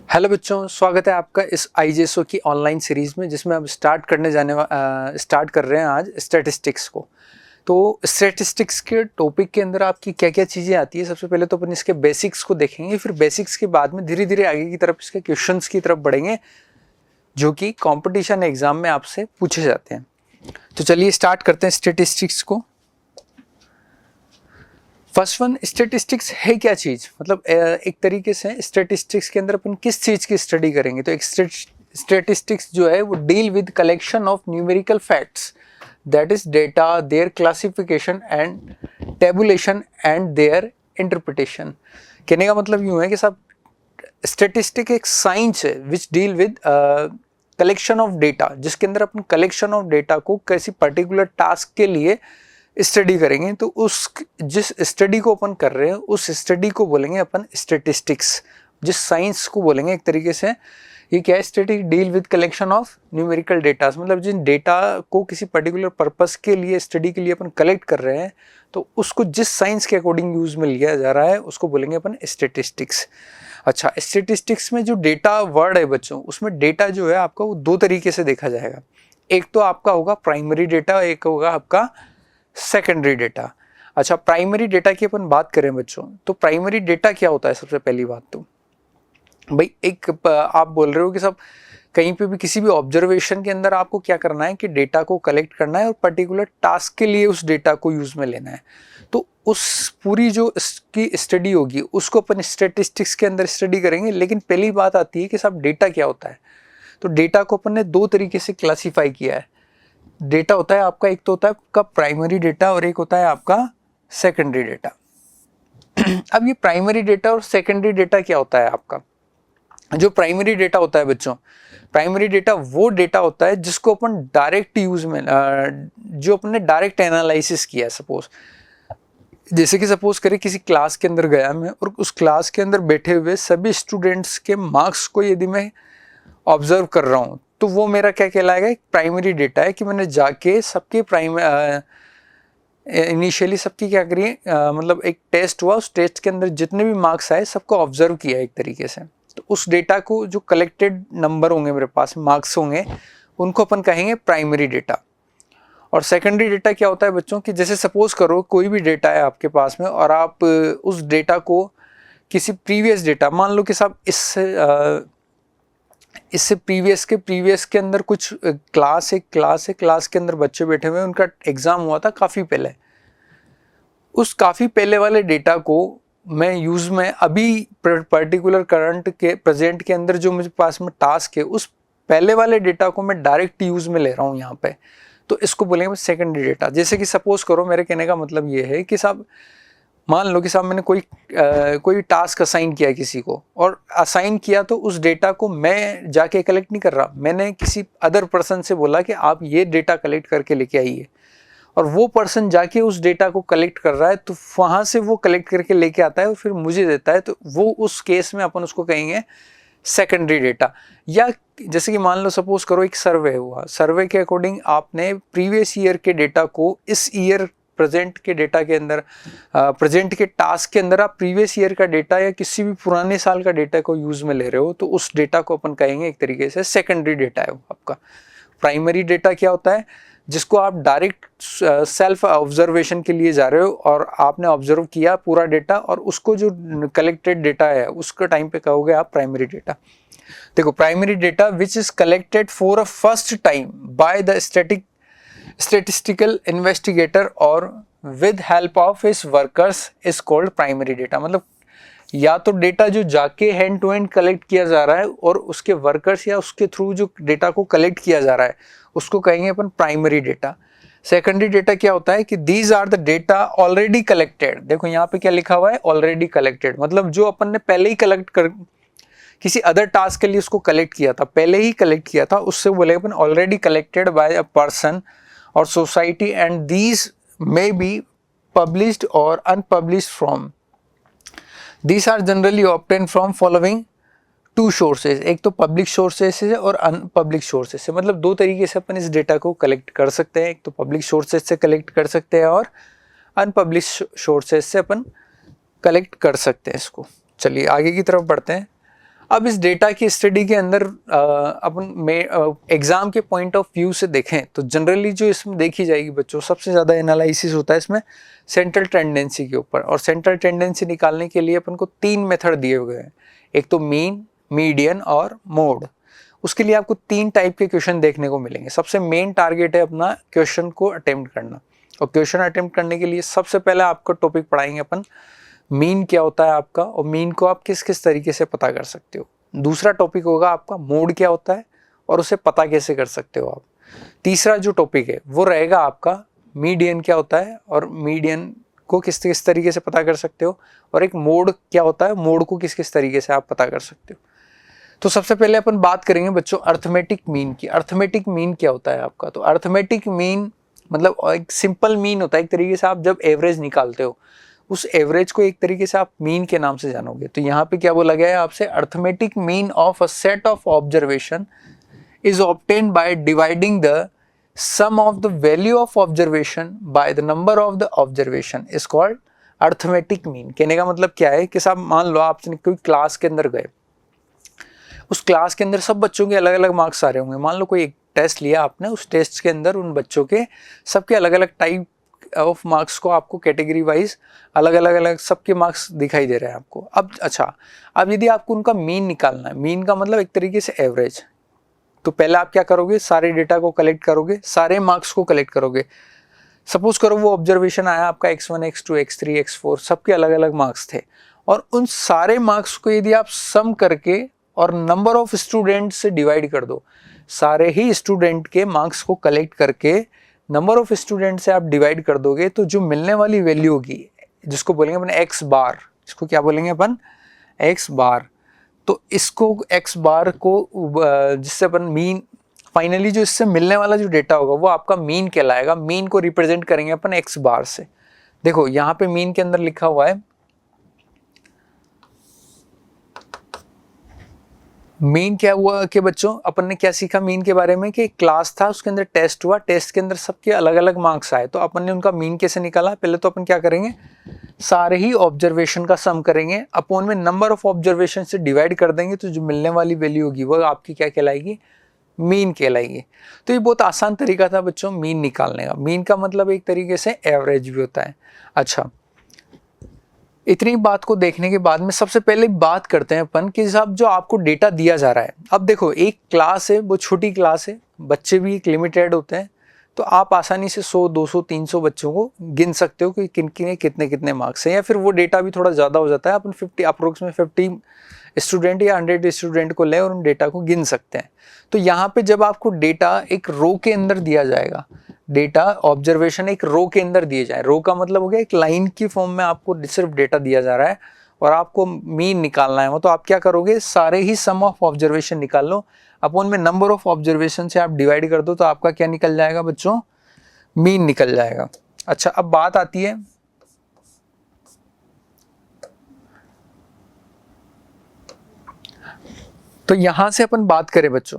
Hello बच्चों, स्वागत है आपका इस आईजेएसओ की ऑनलाइन सीरीज़ में, जिसमें अब स्टार्ट कर रहे हैं आज स्टैटिस्टिक्स को। तो स्टैटिस्टिक्स के टॉपिक के अंदर आपकी क्या क्या चीज़ें आती है, सबसे पहले तो अपन इसके बेसिक्स को देखेंगे, फिर बेसिक्स के बाद में धीरे धीरे आगे की तरफ इसके क्वेश्चंस की तरफ बढ़ेंगे जो कि कंपटीशन एग्जाम में आपसे पूछे जाते हैं। तो चलिए स्टार्ट करते हैं स्टैटिस्टिक्स को। फर्स्ट वन, स्टैटिस्टिक्स है क्या चीज़, मतलब एक तरीके से स्टैटिस्टिक्स के अंदर अपन किस चीज़ की स्टडी करेंगे। तो एक स्टैटिस्टिक्स जो है वो deal with collection of numerical facts, that is data, there classification and tabulation and there interpretation. कहने का मतलब यूँ है कि सब स्टैटिस्टिक एक साइंस है which deal with collection of data, जिसके अंदर अपन कलेक्शन ऑफ डेटा को किसी पर्टिकुलर टास्क के लिए स्टडी करेंगे। तो उस जिस स्टडी को अपन कर रहे हैं उस स्टडी को बोलेंगे अपन स्टैटिस्टिक्स, जिस साइंस को बोलेंगे एक तरीके से। ये क्या है, statistic deal with collection of numerical data, मतलब जिन डेटा को किसी पर्टिकुलर पर्पस के लिए स्टडी के लिए अपन कलेक्ट कर रहे हैं तो उसको जिस साइंस के अकॉर्डिंग यूज में लिया जा रहा है उसको बोलेंगे अपन स्टैटिस्टिक्स। अच्छा, स्टैटिस्टिक्स में जो डेटा वर्ड है बच्चों, उसमें डेटा जो है आपका वो दो तरीके से देखा जाएगा। एक तो आपका होगा प्राइमरी डेटा, एक होगा आपका सेकेंडरी डेटा। अच्छा, प्राइमरी डेटा की अपन बात करें बच्चों, तो प्राइमरी डेटा क्या होता है। सबसे पहली बात तो भाई, एक आप बोल रहे हो कि सब कहीं पे भी किसी भी ऑब्जर्वेशन के अंदर आपको क्या करना है कि डेटा को कलेक्ट करना है और पर्टिकुलर टास्क के लिए उस डेटा को यूज में लेना है। तो उस पूरी जो इसकी स्टडी होगी उसको अपन स्टैटिस्टिक्स के अंदर स्टडी करेंगे। लेकिन पहली बात आती है कि सब डेटा क्या होता है। तो डेटा को अपन ने दो तरीके से क्लासीफाई किया है। डेटा होता है आपका, एक तो होता है आपका प्राइमरी डेटा और एक होता है आपका सेकेंडरी डेटा। अब ये प्राइमरी डेटा और सेकेंडरी डेटा क्या होता है आपका। जो प्राइमरी डेटा होता है बच्चों, प्राइमरी डेटा वो डेटा होता है जिसको अपन डायरेक्ट यूज में जो अपन ने डायरेक्ट एनालिसिस किया है। सपोज जैसे कि सपोज करें किसी क्लास के अंदर गया मैं और उस क्लास के अंदर बैठे हुए सभी स्टूडेंट्स के मार्क्स को यदि मैं ऑब्जर्व कर रहा हूँ तो वो मेरा क्या कहलाएगा, एक प्राइमरी डेटा है कि मैंने जाके सबके इनिशियली सबकी क्या करिए, मतलब एक टेस्ट हुआ, उस टेस्ट के अंदर जितने भी मार्क्स आए सबको ऑब्जर्व किया एक तरीके से। तो उस डेटा को जो कलेक्टेड नंबर होंगे मेरे पास, मार्क्स होंगे, उनको अपन कहेंगे प्राइमरी डेटा। और सेकेंडरी डेटा क्या होता है बच्चों कि जैसे सपोज करो कोई भी डेटा है आपके पास में और आप उस डेटा को किसी प्रीवियस डेटा, मान लो कि साहब इससे प्रीवियस के अंदर कुछ क्लास के अंदर बच्चे बैठे हुए हैं, उनका एग्जाम हुआ था काफ़ी पहले। उस काफ़ी पहले वाले डेटा को मैं यूज़ में अभी पर्टिकुलर करंट के प्रेजेंट के अंदर जो मुझे पास में टास्क है उस पहले वाले डेटा को मैं डायरेक्ट यूज़ में ले रहा हूँ यहाँ पे, तो इसको बोलेंगे सेकेंडरी डेटा। जैसे कि सपोज करो, मेरे कहने का मतलब ये है कि साहब मान लो कि साहब मैंने कोई टास्क असाइन किया किसी को, और असाइन किया तो उस डेटा को मैं जाके कलेक्ट नहीं कर रहा, मैंने किसी अदर पर्सन से बोला कि आप ये डेटा कलेक्ट करके लेके आइए, और वो पर्सन जाके उस डेटा को कलेक्ट कर रहा है, तो वहाँ से वो कलेक्ट करके लेके आता है और फिर मुझे देता है। तो वो उस केस में अपन उसको कहेंगे सेकेंडरी डेटा। या जैसे कि मान लो सपोज करो एक सर्वे हुआ, सर्वे के अकॉर्डिंग आपने प्रीवियस ईयर के डेटा को इस ईयर प्रेजेंट के डेटा के अंदर, प्रेजेंट के टास्क के अंदर आप प्रीवियस ईयर का डेटा या किसी भी पुराने साल का डेटा को यूज में ले रहे हो, तो उस डेटा को अपन कहेंगे एक तरीके से सेकेंडरी डेटा है वो आपका। प्राइमरी डेटा क्या होता है, जिसको आप डायरेक्ट सेल्फ ऑब्जर्वेशन के लिए जा रहे हो और आपने ऑब्जर्व किया पूरा डेटा, और उसको जो कलेक्टेड डेटा है उसके टाइम पे कहोगे आप प्राइमरी डेटा। देखो, primary data which is collected for a first time by the statistical investigator और with help of his workers is called primary data. मतलब या तो डेटा जो जाके हैंड टू हैंड कलेक्ट किया जा रहा है और उसके वर्कर्स या उसके थ्रू जो डेटा को कलेक्ट किया जा रहा है उसको कहेंगे अपन प्राइमरी डेटा। सेकेंडरी डेटा क्या होता है कि these are the data already collected. देखो यहाँ पे क्या लिखा हुआ है, ऑलरेडी कलेक्टेड, मतलब जो अपन ने पहले ही कलेक्ट कर किसी अदर टास्क के लिए उसको कलेक्ट किया था, पहले ही कलेक्ट किया था, उससे बोले अपन already collected by a person और society, and these may be published और unpublished from, these are generally obtained from following two sources. एक तो पब्लिक सोर्सेज से और अनपब्लिक सोर्सेज से, मतलब दो तरीके से अपन इस डेटा को कलेक्ट कर सकते हैं। एक तो पब्लिक सोर्सेज से कलेक्ट कर सकते हैं और अनपब्लिक सोर्सेज से अपन कलेक्ट कर सकते हैं इसको। चलिए आगे की तरफ बढ़ते हैं। अब इस डेटा की स्टडी के अंदर अपन एग्जाम के पॉइंट ऑफ व्यू से देखें तो जनरली जो इसमें देखी जाएगी बच्चों, सबसे ज़्यादा एनालिसिस होता है इसमें सेंट्रल टेंडेंसी के ऊपर। और सेंट्रल टेंडेंसी निकालने के लिए अपन को 3 मेथड दिए हुए हैं, एक तो मीन, मीडियन और मोड। उसके लिए आपको 3 टाइप के क्वेश्चन देखने को मिलेंगे। सबसे मेन टारगेट है अपना क्वेश्चन को अटेम्प्ट करना, और क्वेश्चन अटेम्प्ट करने के लिए सबसे पहले आपको टॉपिक पढ़ाएंगे अपन मीन क्या होता है आपका, और मीन को आप किस किस तरीके से पता कर सकते हो। दूसरा टॉपिक होगा आपका मोड क्या होता है और उसे पता कैसे कर सकते हो आप। तीसरा जो टॉपिक है वो रहेगा आपका मीडियन क्या होता है और मीडियन को किस किस तरीके से पता कर सकते हो, और एक मोड क्या होता है, मोड को किस किस तरीके से आप पता कर सकते हो। तो सबसे पहले अपन बात करेंगे बच्चों अर्थमेटिक मीन की। अर्थमेटिक मीन क्या होता है आपका, तो अर्थमेटिक मीन मतलब एक सिंपल मीन होता है, एक तरीके से आप जब एवरेज निकालते हो उस एवरेज को एक तरीके से आप मीन के नाम से जानोगे। तो यहाँ पे क्या बोला गया है आपसे, arithmetic mean of a set of observation is obtained by dividing the sum of the value of observation by the number of the observation is called arithmetic mean. कहने का मतलब क्या है कि साहब मान लो आपने कोई क्लास के अंदर गए, उस क्लास के अंदर सब बच्चों के अलग अलग मार्क्स आ रहे होंगे। मान लो कोई एक टेस्ट लिया आपने, उस टेस्ट के अंदर उन बच्चों के सबके अलग अलग टाइप ऑफ मार्क्स को आपको कैटेगरी वाइज अलग अलग सबके मार्क्स दिखाई दे रहे हैं आपको। अब अच्छा, अब यदि आपको उनका मीन निकालना है, मीन का मतलब एक तरीके से एवरेज, तो पहले आप क्या करोगे, सारे डेटा को कलेक्ट करोगे, सारे मार्क्स को कलेक्ट करोगे। सपोज करो वो ऑब्जर्वेशन आया आपका x1 x2 x3 x4 सबके अलग अलग मार्क्स थे, और उन सारे मार्क्स को यदि आप सम करके और नंबर ऑफ स्टूडेंट से डिवाइड कर दो, सारे ही स्टूडेंट के मार्क्स को कलेक्ट करके नंबर ऑफ स्टूडेंट से आप डिवाइड कर दोगे, तो जो मिलने वाली वैल्यू होगी जिसको बोलेंगे अपन एक्स बार, इसको क्या बोलेंगे अपन, एक्स बार। तो इसको एक्स बार को जिससे अपन मीन, फाइनली जो इससे मिलने वाला जो डेटा होगा वो आपका मीन कहलाएगा। मीन को रिप्रेजेंट करेंगे अपन एक्स बार से। देखो यहाँ पे मीन के अंदर लिखा हुआ है, मीन क्या हुआ कि बच्चों अपन ने क्या सीखा मीन के बारे में, कि क्लास था उसके अंदर टेस्ट हुआ, टेस्ट के अंदर सबके अलग अलग मार्क्स आए, तो अपन ने उनका मीन कैसे निकाला। पहले तो अपन क्या करेंगे, सारे ही ऑब्जर्वेशन का सम करेंगे, अपॉन में नंबर ऑफ ऑब्जर्वेशन से डिवाइड कर देंगे, तो जो मिलने वाली वैल्यू होगी वो आपकी क्या कहलाएगी, मीन कहलाएगी। तो ये बहुत आसान तरीका था बच्चों मीन निकालने का। मीन का मतलब एक तरीके से एवरेज भी होता है। अच्छा, इतनी बात को देखने के बाद में सबसे पहले बात करते हैं अपन कि साहब जो आपको डेटा दिया जा रहा है, अब देखो एक क्लास है, वो छोटी क्लास है, बच्चे भी एक लिमिटेड होते हैं, तो आप आसानी से 100 200 300 बच्चों को गिन सकते हो कि किन किन कितने कितने मार्क्स हैं, या फिर वो डेटा भी थोड़ा ज़्यादा हो जाता है, अपन 50 अप्रोक्सीमेट 50 स्टूडेंट या 100 स्टूडेंट को लें और उन डेटा को गिन सकते हैं। तो यहाँ पे जब आपको डेटा एक रो के अंदर दिया जाएगा, डेटा ऑब्जर्वेशन एक रो के अंदर दिए जाए, रो का मतलब हो गया एक लाइन की फॉर्म में आपको सिर्फ डेटा दिया जा रहा है और आपको मीन निकालना है, वो तो आप क्या करोगे, सारे ही सम ऑफ ऑब्जर्वेशन निकाल लो, अपॉन में नंबर ऑफ ऑब्जर्वेशन से आप डिवाइड कर दो, तो आपका क्या निकल जाएगा बच्चों, मीन निकल जाएगा। अच्छा, अब बात आती है तो यहां से अपन बात करें बच्चों,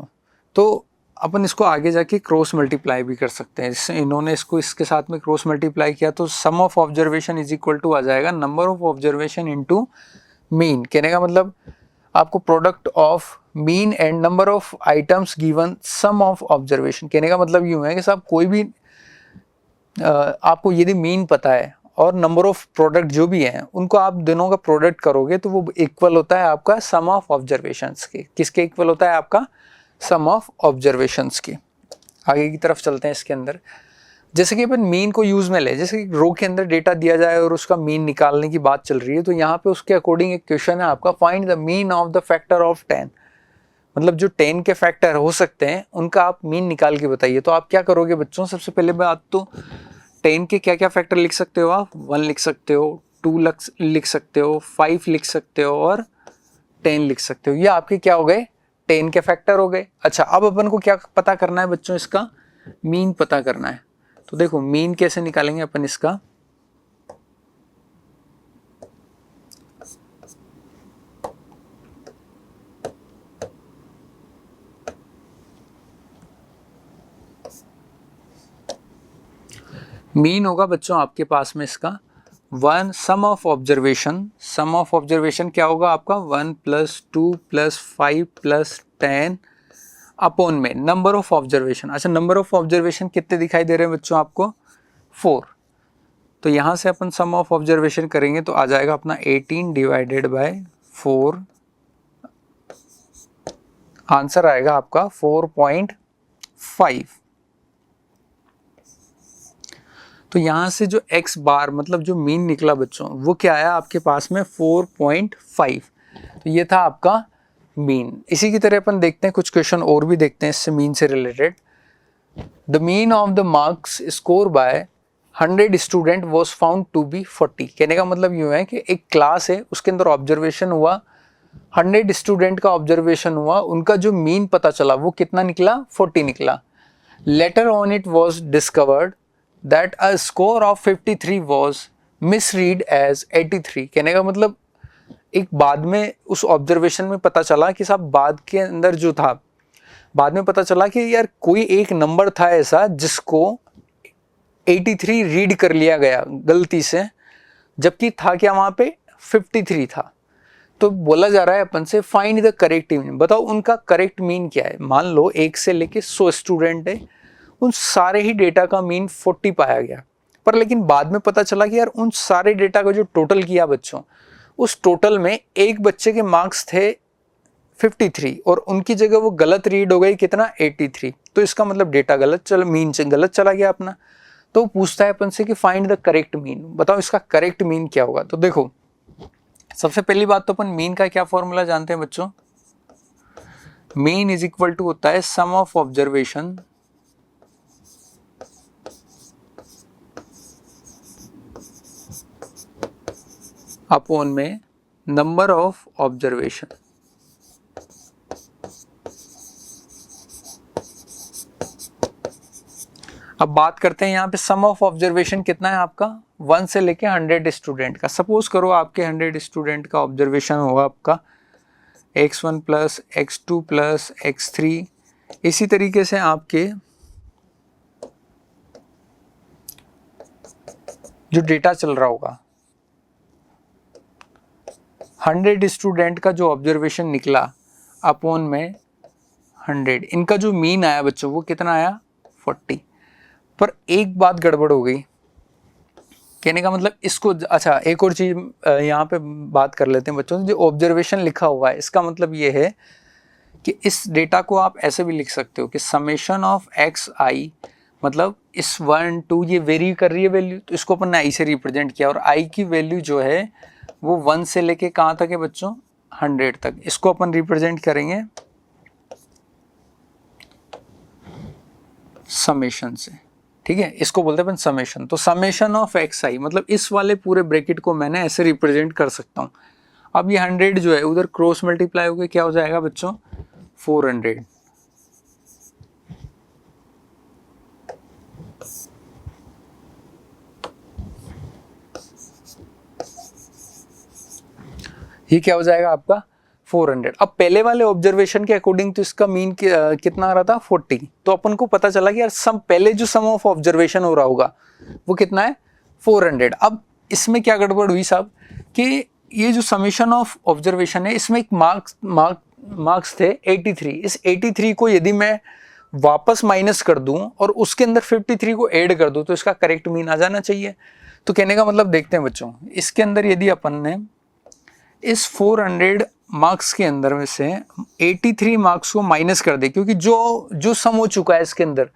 तो अपन इसको आगे जाके क्रॉस मल्टीप्लाई भी कर सकते हैं। जैसे इन्होंने इसको इसके साथ में क्रॉस मल्टीप्लाई किया तो sum of observation is equal to आ जाएगा number of observation into mean. कहने का मतलब आपको product of mean and number of items given sum of observation. कहने का मतलब यूं है कि साहब कोई भी आपको यदि मीन पता है और नंबर ऑफ प्रोडक्ट जो भी हैं उनको आप दोनों का प्रोडक्ट करोगे तो वो इक्वल होता है आपका सम ऑफ ऑब्जर्वेशंस के। किसके इक्वल होता है, आपका सम ऑफ ऑब्जर्वेशंस की। आगे की तरफ चलते हैं इसके अंदर। जैसे कि अपन मीन को यूज में ले, जैसे कि रो के अंदर डेटा दिया जाए और उसका मीन निकालने की बात चल रही है, तो यहाँ पे उसके अकॉर्डिंग एक क्वेश्चन है आपका, find the mean of the factor of 10। मतलब जो 10 के फैक्टर हो सकते हैं उनका आप मीन निकाल के बताइए। तो आप क्या करोगे बच्चों, सबसे पहले बात तो 10 के क्या क्या फैक्टर लिख सकते हो आप, 1 लिख सकते हो, 2 लिख सकते हो, 5 लिख सकते हो और 10 लिख सकते हो। ये आपके क्या हो गए, 10 के फैक्टर हो गए। अच्छा, अब अपन को क्या पता करना है बच्चों, इसका मीन पता करना है। तो देखो मीन कैसे निकालेंगे अपन इसका, मीन होगा बच्चों आपके पास में इसका वन सम ऑफ ऑब्जर्वेशन क्या होगा आपका 1 + 2 + 5 + 10 अपॉन में नंबर ऑफ ऑब्जर्वेशन। अच्छा, नंबर ऑफ ऑब्जर्वेशन कितने दिखाई दे रहे हैं बच्चों आपको? 4। तो यहां से अपन सम ऑफ ऑब्जर्वेशन करेंगे तो आ जाएगा अपना 18 / 4। आंसर आएगा आपका 4.5। तो यहां से जो x बार मतलब जो मीन निकला बच्चों वो क्या आया आपके पास में 4.5। तो ये था आपका मीन। इसी की तरह अपन देखते हैं कुछ क्वेश्चन और भी देखते हैं इससे मीन से related. The mean of the marks score by 100 student was found to be 40। कहने का मतलब यूँ है कि एक क्लास है उसके अंदर ऑब्जर्वेशन हुआ, 100 स्टूडेंट का ऑब्जर्वेशन हुआ, उनका जो मीन पता चला वो कितना निकला? 40 निकला। Later on it was discovered that a score of 53 was misread as 83। कहने का मतलब एक बाद में उस ऑब्जर्वेशन में पता चला कि साहब बाद के अंदर जो था, बाद में पता चला कि यार कोई एक नंबर था ऐसा जिसको 83 रीड कर लिया गया गलती से, जबकि था क्या वहां पे 53 था। तो बोला जा रहा है अपन से फाइंड द करेक्ट मीन। बताओ उनका करेक्ट मीन क्या है। मान लो 1 से लेके 100 स्टूडेंट है, उन सारे ही डेटा का मीन 40 पाया गया, पर लेकिन बाद में पता चला कि यार उन सारे डेटा का जो टोटल किया बच्चों, उस टोटल में एक बच्चे के मार्क्स थे 53 और उनकी जगह वो गलत रीड हो गई कितना? 83। तो इसका मतलब डेटा मीन से गलत चला गया अपना। तो पूछता है अपन से कि फाइंड द करेक्ट मीन। बताओ इसका करेक्ट मीन क्या होगा। तो देखो सबसे पहली बात तो अपन मीन का क्या फॉर्मूला जानते हैं बच्चों? मीन इज इक्वल टू होता है सम ऑफ ऑब्जर्वेशन अपॉन में नंबर ऑफ ऑब्जर्वेशन। अब बात करते हैं यहाँ पे सम ऑफ ऑब्जर्वेशन कितना है आपका? 1 से लेके 100 स्टूडेंट का। सपोज करो आपके 100 स्टूडेंट का ऑब्जर्वेशन होगा आपका x1 + x2 + x3। इसी तरीके से आपके जो डेटा चल रहा होगा 100 स्टूडेंट का जो ऑब्जर्वेशन निकला अपॉन में 100, इनका जो मीन आया बच्चों वो कितना आया? 40। पर एक बात गड़बड़ हो गई। कहने का मतलब इसको, अच्छा एक और चीज यहाँ पे बात कर लेते हैं बच्चों। जो ऑब्जर्वेशन लिखा हुआ है इसका मतलब ये है कि इस डेटा को आप ऐसे भी लिख सकते हो कि समेशन ऑफ xi, मतलब इस 1 2 ये वेरी कर रही है वैल्यू, तो इसको अपन ने i से रिप्रेजेंट किया और i की वैल्यू जो है वो 1 से लेके कहाँ तक है बच्चों? 100 तक। इसको अपन रिप्रेजेंट करेंगे समेशन से, ठीक है। इसको बोलते हैं अपन समेशन। तो समेशन ऑफ xi मतलब इस वाले पूरे ब्रैकेट को मैंने ऐसे रिप्रेजेंट कर सकता हूँ। अब ये 100 जो है उधर क्रॉस मल्टीप्लाई हो गया, क्या हो जाएगा बच्चों? 400। ये क्या हो जाएगा आपका? 400। अब पहले वाले ऑब्जर्वेशन के अकॉर्डिंग तो इसका मीन कितना आ रहा था? 40। तो अपन को पता चला कि यार पहले जो सम ऑफ ऑब्जर्वेशन हो रहा होगा वो कितना है? 400। अब इसमें क्या गड़बड़ हुई साहब कि ये जो समेशन ऑफ ऑब्जर्वेशन है इसमें एक मार्क्स थे 83। इस 83 को यदि मैं वापस माइनस कर दूं और उसके अंदर 53 को ऐड कर दूं तो इसका करेक्ट मीन आ जाना चाहिए। तो कहने का मतलब देखते हैं बच्चों, इसके अंदर यदि अपन ने इस 400 मार्क्स के अंदर में से 83 मार्क्स को माइनस कर दे, क्योंकि जो सम हो चुका है इसके अंदर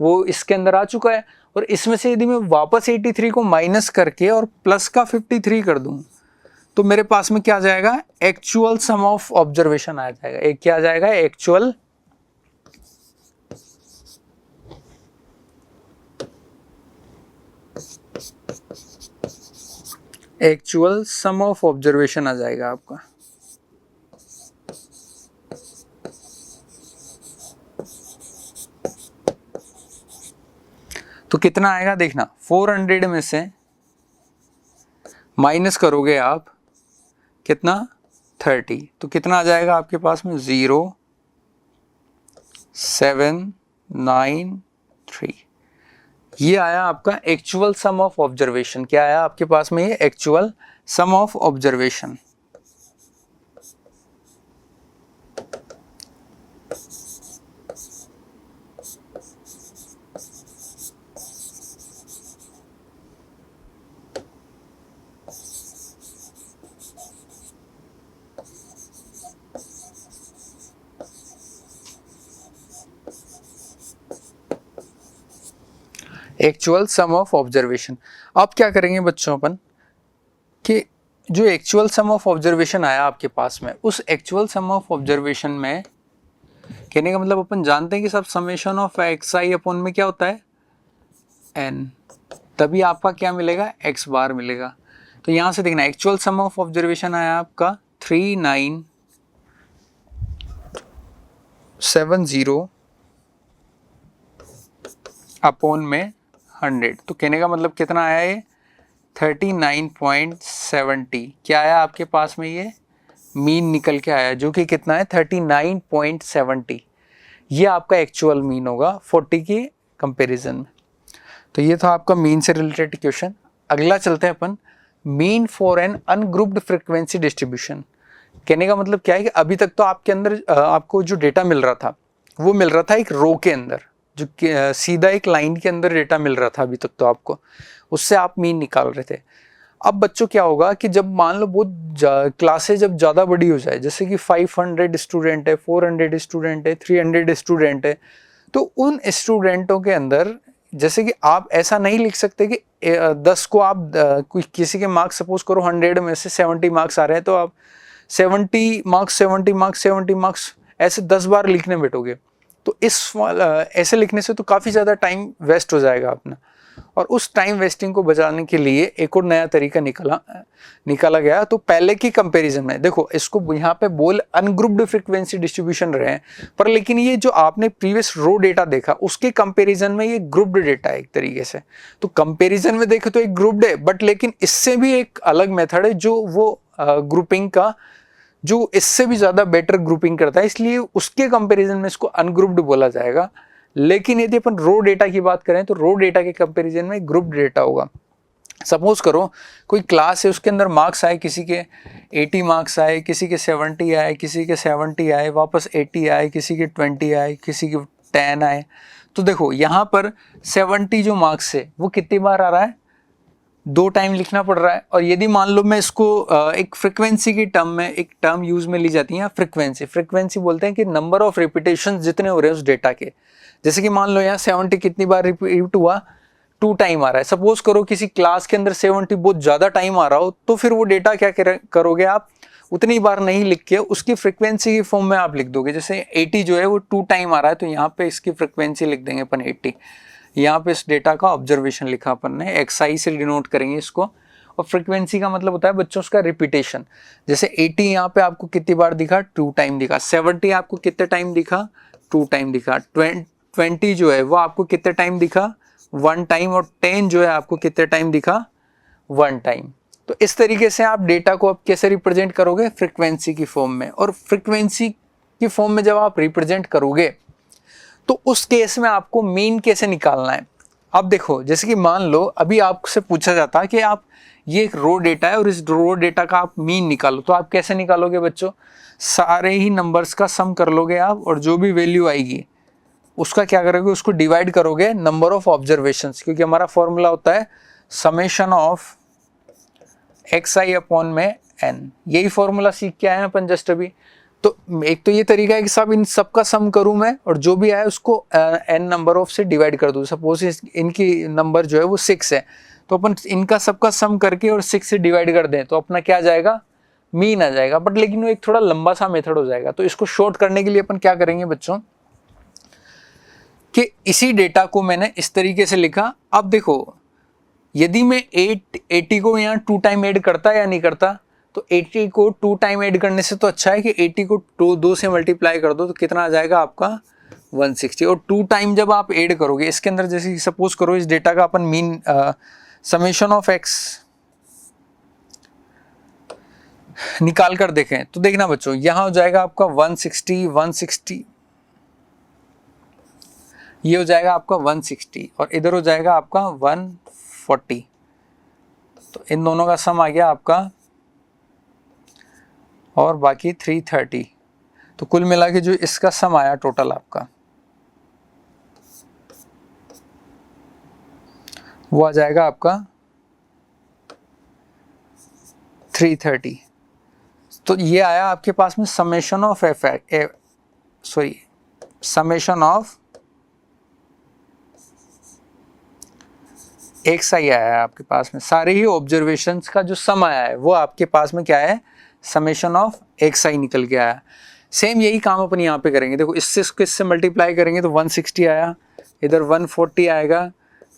वो इसके अंदर आ चुका है, और इसमें से यदि मैं वापस 83 को माइनस करके और प्लस का 53 कर दूं तो मेरे पास में क्या आ जाएगा? एक्चुअल सम ऑफ ऑब्जर्वेशन आ जाएगा। एक क्या आ जाएगा? एक्चुअल सम ऑफ ऑब्जर्वेशन आ जाएगा आपका। तो कितना आएगा देखना, 400 में से माइनस करोगे आप कितना? 30। तो कितना आ जाएगा आपके पास में? 0.793। ये आया आपका एक्चुअल सम ऑफ ऑब्जर्वेशन। क्या आया आपके पास में? ये actual sum of observation. Actual sum of observation. अब क्या करेंगे बच्चों अपन कि जो एक्चुअल सम ऑफ ऑब्जर्वेशन आया आपके पास में, उस एक्चुअल सम ऑफ ऑब्जर्वेशन में कहने का मतलब अपन जानते हैं कि सब summation of x i upon में क्या होता है? एन। तभी आपका क्या मिलेगा? एक्स बार मिलेगा। तो यहां से देखना एक्चुअल सम ऑफ ऑब्जर्वेशन आया आपका 3970 अपॉन में 100। तो कहने का मतलब कितना आया ये? 39.70। क्या आया आपके पास में? ये मीन निकल के आया, जो कि कितना है? 39.70। ये आपका एक्चुअल मीन होगा 40 के कंपैरिजन में। तो ये था आपका मीन से रिलेटेड क्वेश्चन। अगला चलते हैं अपन, mean for an ungrouped frequency distribution. कहने का मतलब क्या है कि अभी तक तो आपके अंदर आपको जो डेटा मिल रहा था वो मिल रहा था एक रो के अंदर, जो सीधा एक लाइन के अंदर डेटा मिल रहा था अभी तक तो आपको, उससे आप मीन निकाल रहे थे। अब बच्चों क्या होगा कि जब मान लो बहुत क्लासेज जब ज़्यादा बड़ी हो जाए, जैसे कि 500 स्टूडेंट है, 400 स्टूडेंट है, 300 स्टूडेंट है, तो उन स्टूडेंटों के अंदर जैसे कि आप ऐसा नहीं लिख सकते कि 10 को आप किसी के मार्क्स सपोज करो 100 में से 70 मार्क्स आ रहे हैं, तो आप 70 मार्क्स 70 मार्क्स 70 मार्क्स ऐसे 10 बार लिखने बैठोगे, तो ऐसे लिखने से तो काफ़ी ज़्यादा टाइम वेस्ट हो जाएगा अपना। और उस टाइम वेस्टिंग को बचाने के लिए एक और नया तरीका निकाला गया। तो पहले की कंपैरिजन में देखो, इसको यहाँ पे बोल अनग्रुप्ड फ्रीक्वेंसी डिस्ट्रीब्यूशन रहे हैं, पर लेकिन ये जो आपने प्रीवियस रो डेटा देखा उसके कंपैरिजन में ये ग्रुप्ड डेटा है एक तरीके से। तो कंपैरिजन में देखो तो एक ग्रुप्ड है, बट लेकिन इससे भी एक अलग मेथड है जो वो ग्रुपिंग का जो इससे भी ज़्यादा बेटर ग्रुपिंग करता है, इसलिए उसके कंपैरिजन में इसको अनग्रुप्ड बोला जाएगा। लेकिन यदि अपन रो डेटा की बात करें तो रो डेटा के कंपैरिजन में ग्रुप डेटा होगा। सपोज करो कोई क्लास है, उसके अंदर मार्क्स आए, किसी के 80 मार्क्स आए, किसी के 70 आए, किसी के 70 आए, वापस 80 आए, किसी के 20 आए, किसी के 10 आए। तो देखो यहाँ पर 70 जो मार्क्स है वो कितनी बार आ रहा है? 2 टाइम लिखना पड़ रहा है। और यदि मान लो मैं इसको एक फ्रीक्वेंसी की टर्म में, एक टर्म यूज में ली जाती है फ्रीक्वेंसी बोलते हैं कि नंबर ऑफ रिपीटेशन जितने हो रहे हैं उस डेटा के। जैसे कि मान लो यहाँ 70 कितनी बार रिपीट हुआ? 2 टाइम आ रहा है। सपोज करो किसी क्लास के अंदर 70 बहुत ज़्यादा टाइम आ रहा हो, तो फिर वो डेटा क्या करोगे आप? उतनी बार नहीं लिख के उसकी फ्रीक्वेंसी की फॉर्म में आप लिख दोगे। जैसे 80 जो है वो 2 टाइम आ रहा है, तो यहाँ पे इसकी फ्रीक्वेंसी लिख देंगे अपन 80। यहाँ पे इस डेटा का ऑब्जर्वेशन लिखा अपन ने, एक्सआई से डिनोट करेंगे इसको। और फ्रीक्वेंसी का मतलब होता है बच्चों उसका रिपीटेशन। जैसे 80 यहाँ पे आपको कितनी बार दिखा? 2 टाइम दिखा। 70 आपको कितने टाइम दिखा? 2 टाइम दिखा। 20 जो है वो आपको कितने टाइम दिखा? 1 टाइम। और 10 जो है आपको कितने टाइम दिखा? 1 टाइम। तो इस तरीके से आप डेटा को आप कैसे रिप्रेजेंट करोगे? फ्रीक्वेंसी की फॉर्म में। और फ्रीक्वेंसी की फॉर्म में जब आप रिप्रेजेंट करोगे तो उस केस में आपको मीन कैसे निकालना है? अब देखो, जैसे कि मान लो अभी आपसे पूछा जाता है कि आप ये एक रो डेटा है और इस रो डेटा का आप मीन निकालो, तो आप कैसे निकालोगे बच्चों? सारे ही नंबर्स का सम कर लोगे आप, और जो भी वैल्यू आएगी उसका क्या करोगे? उसको डिवाइड करोगे नंबर ऑफ ऑब्जर्वेशंस, क्योंकि हमारा फॉर्मूला होता है summation of x i upon में एन। यही फॉर्मूला सीख के आए हैं अपन जस्ट अभी। तो एक तो ये तरीका है कि सब इन सब का सम करूं मैं, और जो भी आए उसको एन नंबर ऑफ से डिवाइड कर दूं। सपोज इनकी नंबर जो है वो 6 है, तो अपन इनका सबका सम करके और 6 से डिवाइड कर दें तो अपना क्या आ जाएगा? मीन आ जाएगा। बट लेकिन वो एक थोड़ा लंबा सा मेथड हो जाएगा। तो इसको शॉर्ट करने के लिए अपन क्या करेंगे बच्चों कि इसी डेटा को मैंने इस तरीके से लिखा। अब देखो, यदि मैं 80 को यहाँ 2 टाइम ऐड करता या नहीं करता, तो 80 को 2 टाइम ऐड करने से तो अच्छा है कि 80 को 2 से मल्टीप्लाई कर दो, तो कितना आ जाएगा आपका? 160। और 2 टाइम जब आप ऐड करोगे इसके अंदर, जैसे सपोज करो इस डेटा का अपन मीन समेशन ऑफ एक्स निकाल कर देखें, तो देखना बच्चों यहाँ हो जाएगा आपका 160 160, ये हो जाएगा आपका 160 और इधर हो जाएगा आपका 140। तो इन दोनों का सम आ गया आपका और बाकी 330। तो कुल मिला के जो इसका सम आया टोटल आपका वो आ जाएगा आपका 330। तो ये आया आपके पास में summation of summation of x i आया है आपके पास में। सारे ही ऑब्जर्वेशंस का जो सम आया है वो आपके पास में क्या है, समेशन ऑफ एक्स आई निकल के आया। सेम यही काम अपन यहाँ पे करेंगे। देखो इससे इसको इससे मल्टीप्लाई करेंगे तो 160 आया, इधर 140 आएगा,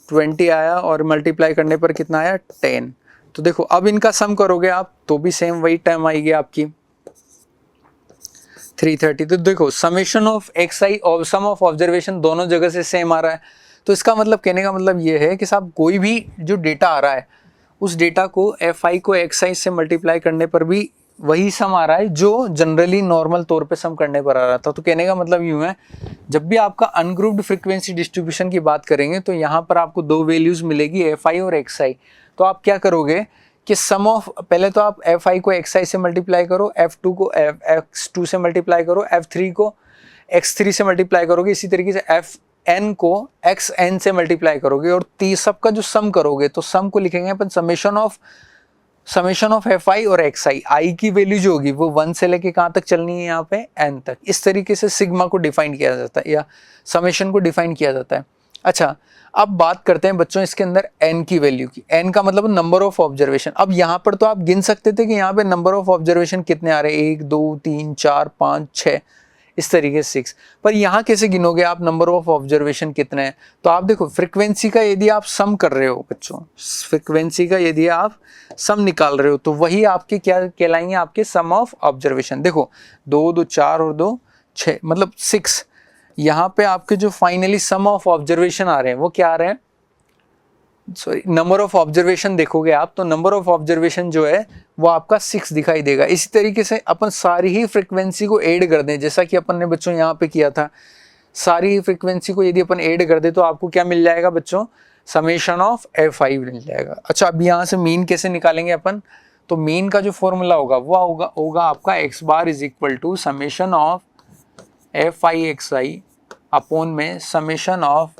20 आया और मल्टीप्लाई करने पर कितना आया 10। तो देखो अब इनका सम करोगे आप तो भी सेम वही टाइम आएगी आपकी 330। तो देखो समेशन ऑफ एक्स आई और सम ऑफ ऑब्जर्वेशन दोनों जगह से सेम आ रहा है। तो इसका मतलब कहने का मतलब ये है कि साहब कोई भी जो डेटा आ रहा है उस डेटा को एफ आई को एक्स आई से मल्टीप्लाई करने पर भी वही सम आ रहा है जो जनरली नॉर्मल तौर पे सम करने पर आ रहा था। तो कहने का मतलब यूँ है, जब भी आपका अनग्रुप्ड फ्रीक्वेंसी डिस्ट्रीब्यूशन की बात करेंगे तो यहाँ पर आपको दो वैल्यूज मिलेगी एफ आई और एक्स आई। तो आप क्या करोगे कि सम ऑफ, पहले तो आप एफ आई को एक्स आई से मल्टीप्लाई करो, एफ टू को एक्स टू से मल्टीप्लाई करो, एफ थ्री को एक्स थ्री से मल्टीप्लाई करोगे, इसी तरीके से एफ एन को एक्स एन से मल्टीप्लाई करोगे और सबका जो सम करोगे तो सम को लिखेंगे अपन समेशन ऑफ एफ आई और एक्स आई। आई की वैल्यू जो होगी वो 1 से लेके कहाँ तक चलनी है, यहाँ पे एन तक। इस तरीके से सिग्मा को डिफाइन किया जाता है या समेशन को डिफाइन किया जाता है। अच्छा, अब बात करते हैं बच्चों इसके अंदर n की वैल्यू की। n का मतलब नंबर ऑफ ऑब्जर्वेशन। अब यहाँ पर तो आप गिन सकते थे कि यहाँ पे नंबर ऑफ ऑब्जर्वेशन कितने आ रहे हैं, 1 2 3 4 5 6, इस तरीके से 6। पर यहाँ कैसे गिनोगे आप नंबर ऑफ ऑब्जर्वेशन कितने हैं? तो आप देखो फ्रीक्वेंसी का यदि आप सम कर रहे हो बच्चों, फ्रीक्वेंसी का यदि आप सम निकाल रहे हो तो वही आपके क्या कहलाएंगे, आपके सम ऑफ ऑब्जर्वेशन। देखो 2 2 4 और 2 6 मतलब 6। यहाँ पे आपके जो फाइनली सम ऑफ ऑब्जर्वेशन आ रहे हैं वो क्या आ रहे हैं, सॉरी नंबर ऑफ ऑब्जर्वेशन देखोगे आप तो नंबर ऑफ ऑब्जर्वेशन जो है वो आपका 6 दिखाई देगा। इसी तरीके से अपन सारी ही फ्रीक्वेंसी को ऐड कर दें, जैसा कि अपन ने बच्चों यहाँ पे किया था। सारी ही फ्रीक्वेंसी को यदि अपन ऐड कर दे तो आपको क्या मिल जाएगा बच्चों, समेशन ऑफ एफ आई मिल जाएगा। अच्छा, अब यहाँ से मीन कैसे निकालेंगे अपन, तो मीन का जो फॉर्मूला होगा वो होगा आपका x bar is equal to summation of f i x i upon में समेशन ऑफ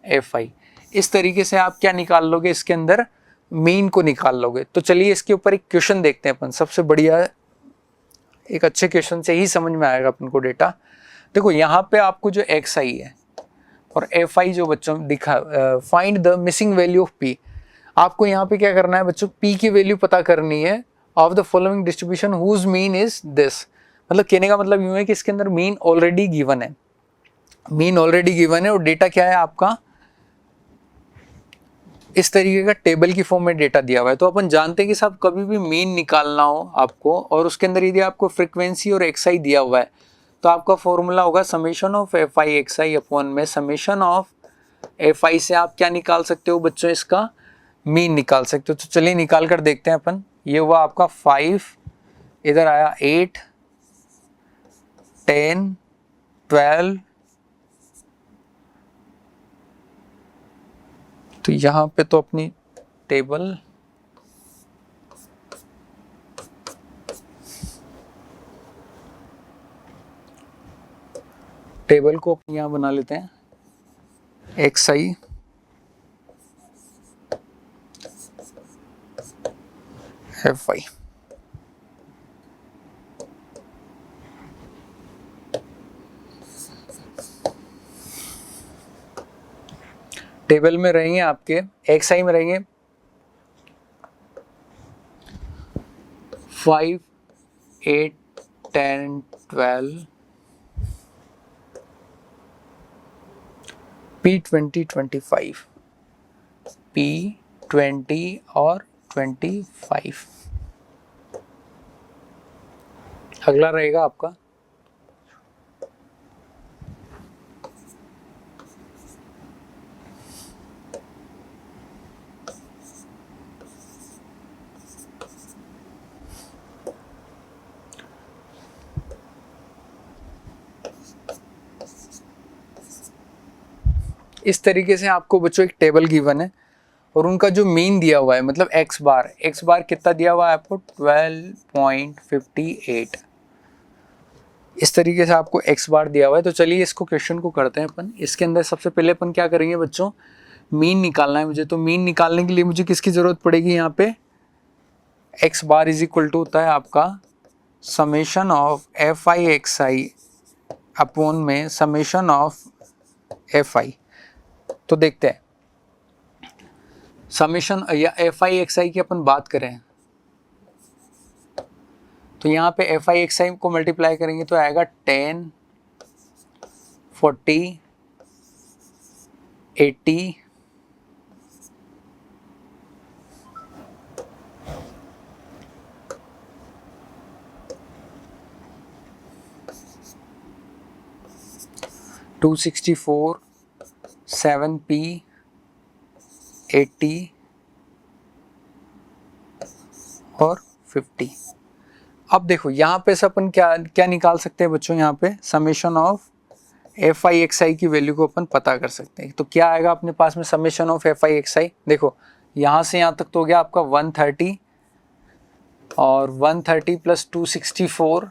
एफ आई। इस तरीके से आप क्या निकाल लोगे, इसके अंदर मीन को निकाल लोगे। तो चलिए इसके ऊपर एक क्वेश्चन देखते हैं अपन। सबसे बढ़िया एक अच्छे क्वेश्चन से ही समझ में आएगा अपन को डेटा। देखो यहाँ पे आपको जो एक्स आई है और एफ आई जो बच्चों दिखा, find the missing value of P. आपको यहाँ पे क्या करना है बच्चों, पी की वैल्यू पता करनी है of the following distribution whose mean is this. मतलब कहने का मतलब यूँ है कि इसके अंदर मीन ऑलरेडी गिवन है, मीन ऑलरेडी गिवन है और डेटा क्या है आपका इस तरीके का टेबल की फॉर्म में डेटा दिया हुआ है। तो अपन जानते हैं कि साहब कभी भी मीन निकालना हो आपको और उसके अंदर यदि आपको फ्रीक्वेंसी और एक्स आई दिया हुआ है तो आपका फॉर्मूला होगा summation of f i x i upon में समेशन ऑफ एफ आई से आप क्या निकाल सकते हो बच्चों, इसका मीन निकाल सकते हो। तो चलिए निकाल कर देखते हैं अपन। ये हुआ आपका 5, इधर आया 8 10 12। तो यहाँ पे तो अपनी टेबल को यहाँ बना लेते हैं, x I F I. Table में रहेंगे आपके एक्स आई में रहेंगे 5 8 10 12 P20 25 P20 और 25। अगला रहेगा आपका इस तरीके से आपको बच्चों एक टेबल गिवन है और उनका जो मीन दिया हुआ है, मतलब एक्स बार कितना दिया हुआ है आपको 12.58। इस तरीके से आपको एक्स बार दिया हुआ है। तो चलिए इसको क्वेश्चन को करते हैं अपन। इसके अंदर सबसे पहले अपन क्या करेंगे बच्चों, मीन निकालना है मुझे। तो मीन निकालने के लिए मुझे किसकी ज़रूरत पड़ेगी, यहाँ पे x bar is equal to होता है आपका summation of f i x i upon में समेशन ऑफ एफ आई। तो देखते हैं समेशन या एफ आई एक्स आई की अपन बात करें तो यहाँ पे एफ आई एक्स आई को मल्टीप्लाई करेंगे तो आएगा 10, 40, 80, 264, 7p, 80 और 50। अब देखो यहाँ पे से अपन क्या क्या निकाल सकते हैं बच्चों, यहाँ पे summation of f i x i की वैल्यू को अपन पता कर सकते हैं। तो क्या आएगा अपने पास में summation of f i x i, देखो यहाँ से यहाँ तक तो हो गया आपका 130 और 130 प्लस 264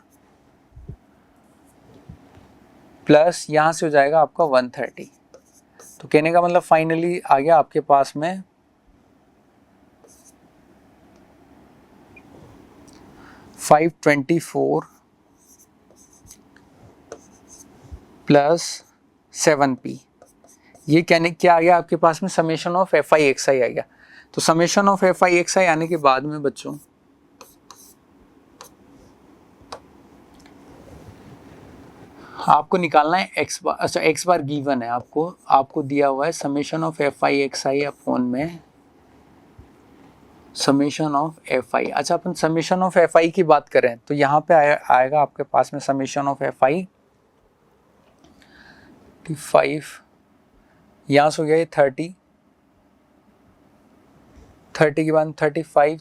प्लस यहाँ से हो जाएगा आपका 130। तो कहने का मतलब फाइनली आ गया आपके पास में 524 प्लस 7p। ये कहने क्या आ गया आपके पास में summation of f i x i आ गया। तो summation of f i x i आने के बाद में बच्चों आपको निकालना है एक्स बार। अच्छा एक्स बार गिवन है आपको दिया हुआ है summation of f i x i upon में समेशन ऑफ एफ आई। अच्छा अपन समेशन ऑफ एफ आई की बात करें तो यहाँ पे आएगा आपके पास में समेशन ऑफ एफ आई 5, यहाँ से हो गया ये 30 के बाद 35,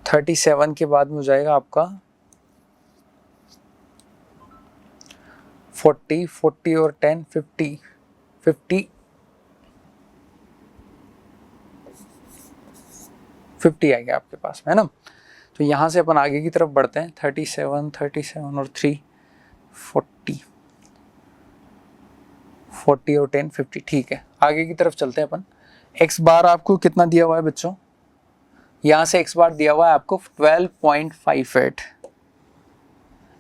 37 के बाद में हो जाएगा आपका 40 और 10 50 आ गया आपके पास में, है ना। तो यहाँ से अपन आगे की तरफ बढ़ते हैं 37 और 3 40 और 10 50। ठीक है आगे की तरफ चलते हैं अपन। एक्स बार आपको कितना दिया हुआ है बच्चों, यहाँ से एक्स बार दिया हुआ है आपको 12.58।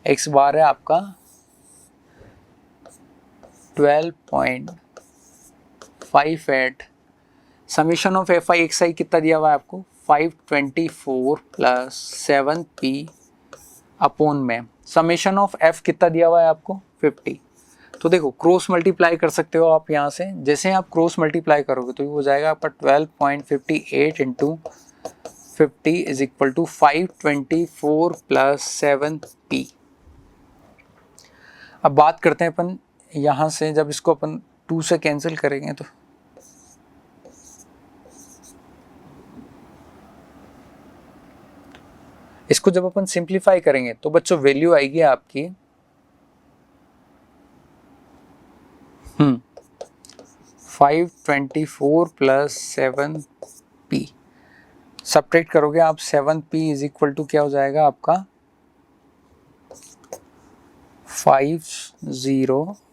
एक्स बार है आपका 12.58। Summation of f i x i कितना दिया हुआ है आपको 524 प्लस 7p अपॉन में समेशन ऑफ एफ कितना दिया हुआ है आपको 50। तो देखो क्रॉस मल्टीप्लाई कर सकते हो आप यहाँ से। जैसे आप क्रॉस मल्टीप्लाई करोगे तो ये हो जाएगा आपका 12.58 into 50 is equal to 524 plus 7p। अब बात करते हैं अपन यहाँ से, जब इसको अपन 2 से कैंसिल करेंगे तो इसको जब अपन सिंप्लीफाई करेंगे तो बच्चों वैल्यू आएगी आपकी 524 प्लस 7p। सब्ट्रैक्ट करोगे आप 7p इज इक्वल टू क्या हो जाएगा आपका 501।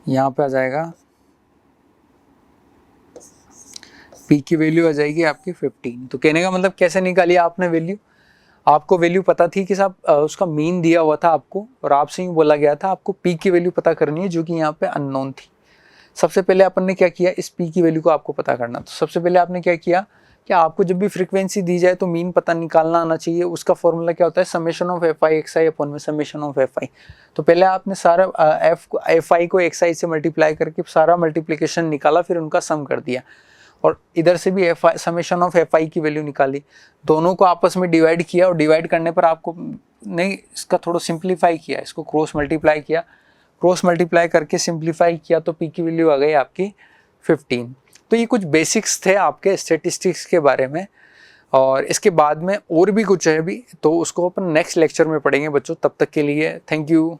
यहाँ पे आ जाएगा p की वैल्यू आ जाएगी आपकी 15। तो कहने का मतलब कैसे निकाली आपने वैल्यू, आपको वैल्यू पता थी कि साहब उसका मीन दिया हुआ था आपको और आपसे ही बोला गया था आपको p की वैल्यू पता करनी है जो कि यहाँ पे अननोन थी। सबसे पहले अपन ने क्या किया, इस p की वैल्यू को आपको पता करना। तो सबसे पहले आपने क्या किया कि आपको जब भी फ्रीक्वेंसी दी जाए तो मीन पता निकालना आना चाहिए। उसका फॉर्मूला क्या होता है summation of f i x i upon में समेशन ऑफ एफ आई। तो पहले आपने सारा एफ आई को एक्स आई से मल्टीप्लाई करके सारा मल्टीप्लिकेशन निकाला, फिर उनका सम कर दिया और इधर से भी F I summation of f आई की वैल्यू निकाली। दोनों को आपस में डिवाइड किया और डिवाइड करने पर आपको नहीं इसका थोड़ा सिंप्लीफाई किया, इसको क्रॉस मल्टीप्लाई किया, क्रॉस मल्टीप्लाई करके सिंप्लीफाई किया तो पी की वैल्यू आ गई आपकी 15। तो ये कुछ बेसिक्स थे आपके स्टैटिस्टिक्स के बारे में और इसके बाद में और भी कुछ है भी, तो उसको अपन नेक्स्ट लेक्चर में पढ़ेंगे बच्चों। तब तक के लिए थैंक यू।